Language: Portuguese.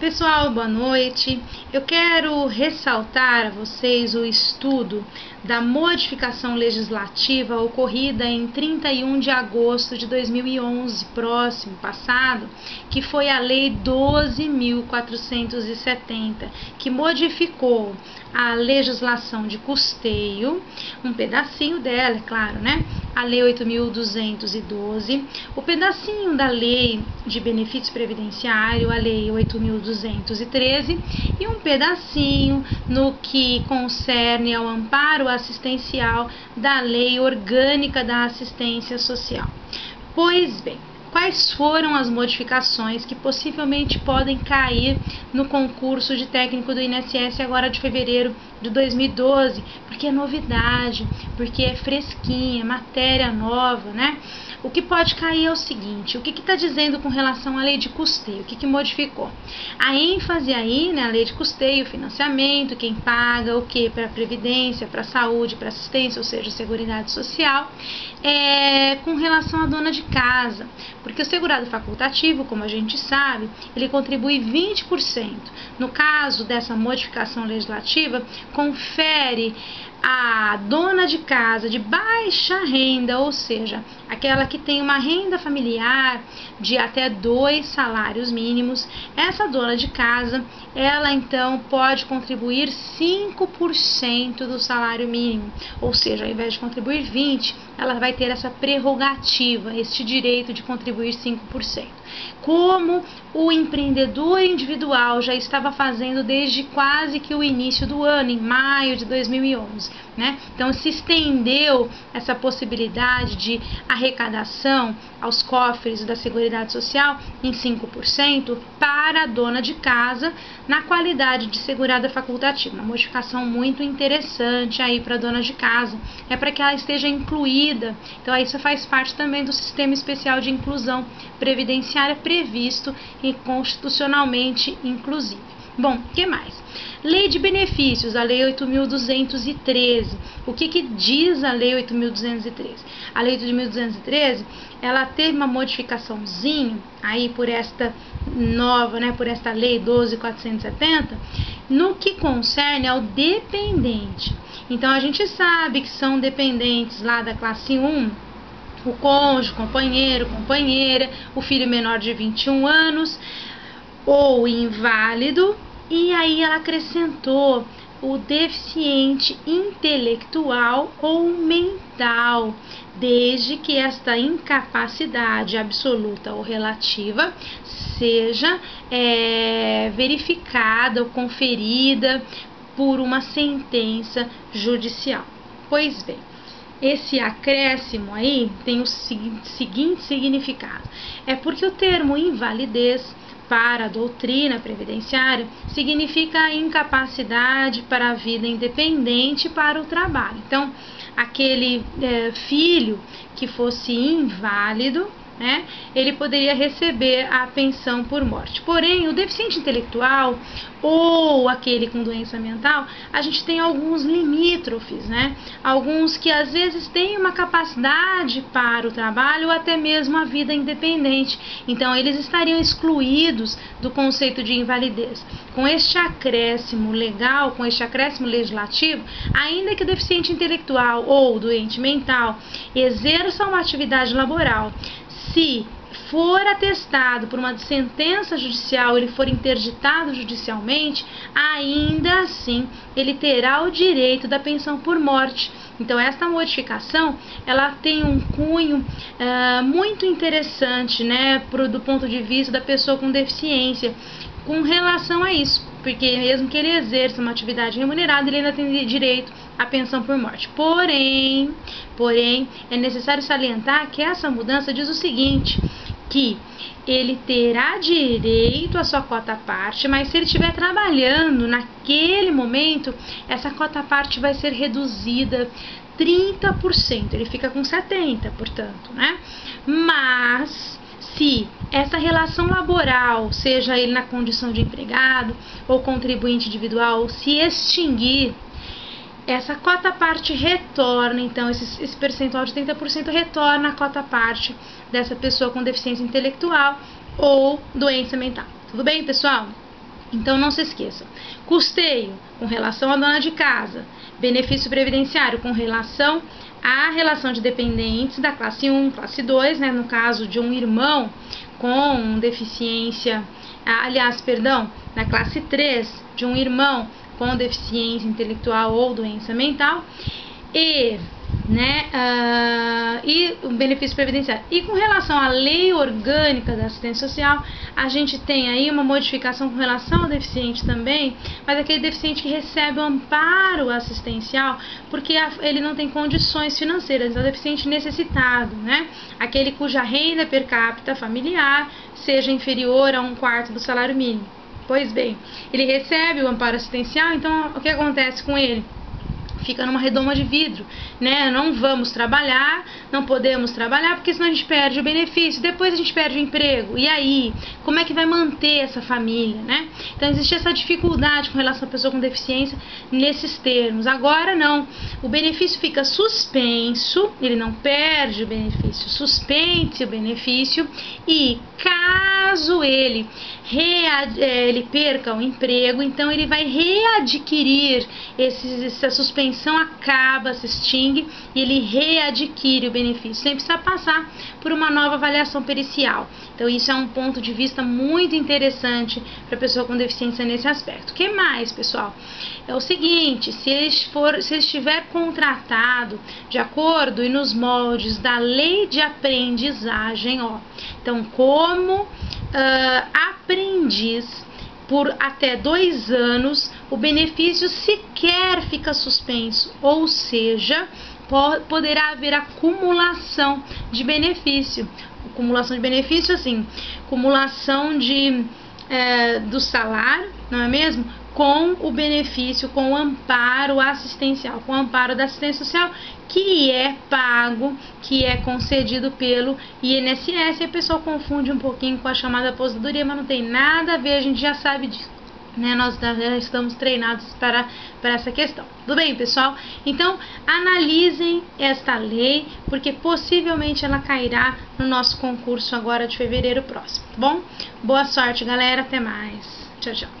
Pessoal, boa noite. Eu quero ressaltar a vocês o estudo da modificação legislativa ocorrida em 31 de agosto de 2011, passado, que foi a Lei 12.470, que modificou a legislação de custeio, um pedacinho dela, é claro, né? A Lei 8.212, o pedacinho da Lei de Benefício Previdenciário, a Lei 8.213, e um pedacinho no que concerne ao amparo assistencial da Lei Orgânica da Assistência Social. Pois bem, quais foram as modificações que possivelmente podem cair no concurso de técnico do INSS agora de fevereiro de 2012, porque é novidade, porque é fresquinha, matéria nova, né? O que pode cair é o seguinte: o que está dizendo com relação à lei de custeio? O que modificou? A ênfase aí, né, a lei de custeio, financiamento, quem paga o que para a Previdência, para a saúde, para a assistência, ou seja, Seguridade Social, com relação à dona de casa. Porque o segurado facultativo, como a gente sabe, ele contribui 20%. No caso dessa modificação legislativa, confere a dona de casa de baixa renda, ou seja, aquela que tem uma renda familiar de até 2 salários mínimos, essa dona de casa, ela então pode contribuir 5% do salário mínimo, ou seja, ao invés de contribuir 20%, ela vai ter essa prerrogativa, este direito de contribuir 5%. Como o empreendedor individual já estava fazendo desde quase que o início do ano, em maio de 2011, né? Então se estendeu essa possibilidade de arrecadação aos cofres da Seguridade Social em 5% para a dona de casa na qualidade de segurada facultativa. Uma modificação muito interessante aí para a dona de casa, é para que ela esteja incluída. Então isso faz parte também do Sistema Especial de Inclusão Previdenciária previsto e constitucionalmente inclusive. Bom, o que mais? Lei de benefícios, a Lei 8.213. O que diz a Lei 8.213? A Lei 8.213, ela teve uma modificaçãozinha aí por esta nova, né, por esta Lei 12.470, no que concerne ao dependente. Então, a gente sabe que são dependentes lá da classe 1, o cônjuge, companheiro, companheira, o filho menor de 21 anos ou inválido, e aí ela acrescentou o deficiente intelectual ou mental, desde que esta incapacidade absoluta ou relativa seja verificada ou conferida por uma sentença judicial. Pois bem, esse acréscimo aí tem o seguinte significado: é porque o termo invalidez para a doutrina previdenciária significa a incapacidade para a vida independente para o trabalho. Então, aquele filho que fosse inválido, né, ele poderia receber a pensão por morte. Porém, o deficiente intelectual ou aquele com doença mental, a gente tem alguns limítrofes, né? Alguns que às vezes têm uma capacidade para o trabalho ou até mesmo a vida independente. Então, eles estariam excluídos do conceito de invalidez. Com este acréscimo legal, com este acréscimo legislativo, ainda que o deficiente intelectual ou doente mental exerça uma atividade laboral, se for atestado por uma sentença judicial, ele for interditado judicialmente, ainda assim ele terá o direito da pensão por morte. Então, esta modificação, ela tem um cunho muito interessante, né, do ponto de vista da pessoa com deficiência, com relação a isso, porque mesmo que ele exerça uma atividade remunerada, ele ainda tem direito à pensão por morte. Porém, é necessário salientar que essa mudança diz o seguinte, que ele terá direito à sua cota-parte, mas se ele estiver trabalhando naquele momento, essa cota-parte vai ser reduzida 30%, ele fica com 70%, portanto, né? Mas se essa relação laboral, seja ele na condição de empregado ou contribuinte individual, se extinguir, essa cota-parte retorna, então esse percentual de 30% retorna a cota-parte dessa pessoa com deficiência intelectual ou doença mental. Tudo bem, pessoal? Então não se esqueça, custeio com relação à dona de casa, benefício previdenciário com relação à relação de dependentes da classe 1, classe 2, né, no caso de um irmão com deficiência, na classe 3, de um irmão com deficiência intelectual ou doença mental, e o benefício previdenciário. E com relação à lei orgânica da assistência social, a gente tem aí uma modificação com relação ao deficiente também, mas aquele deficiente que recebe o amparo assistencial porque ele não tem condições financeiras, é o deficiente necessitado, né? Aquele cuja renda per capita familiar seja inferior a 1/4 do salário mínimo. Pois bem, ele recebe o amparo assistencial, então o que acontece com ele? Fica numa redoma de vidro, né? Não vamos trabalhar, não podemos trabalhar, porque senão a gente perde o benefício, depois a gente perde o emprego. E aí, como é que vai manter essa família, né? Então existe essa dificuldade com relação à pessoa com deficiência nesses termos. Agora não, o benefício fica suspenso, ele não perde o benefício, suspende o benefício, e caso ele perca o emprego, então ele vai readquirir essa suspensão, acaba, se extingue e ele readquire o benefício, sem precisar passar por uma nova avaliação pericial. Então isso é um ponto de vista muito interessante para a pessoa com deficiência nesse aspecto. O que mais, pessoal? É o seguinte, se ele estiver contratado de acordo e nos moldes da lei de aprendizagem, então como aprendiz por até 2 anos, o benefício sequer fica suspenso, ou seja, poderá haver acumulação de benefício. Acumulação de benefício, assim, acumulação do salário, não é mesmo? Com o benefício, com o amparo assistencial, com o amparo da assistência social, que é pago, que é concedido pelo INSS. E a pessoa confunde um pouquinho com a chamada aposentadoria, mas não tem nada a ver, a gente já sabe disso, né? Nós já estamos treinados para essa questão. Tudo bem, pessoal? Então, analisem esta lei, porque possivelmente ela cairá no nosso concurso agora de fevereiro próximo, tá bom? Boa sorte, galera. Até mais. Tchau, tchau.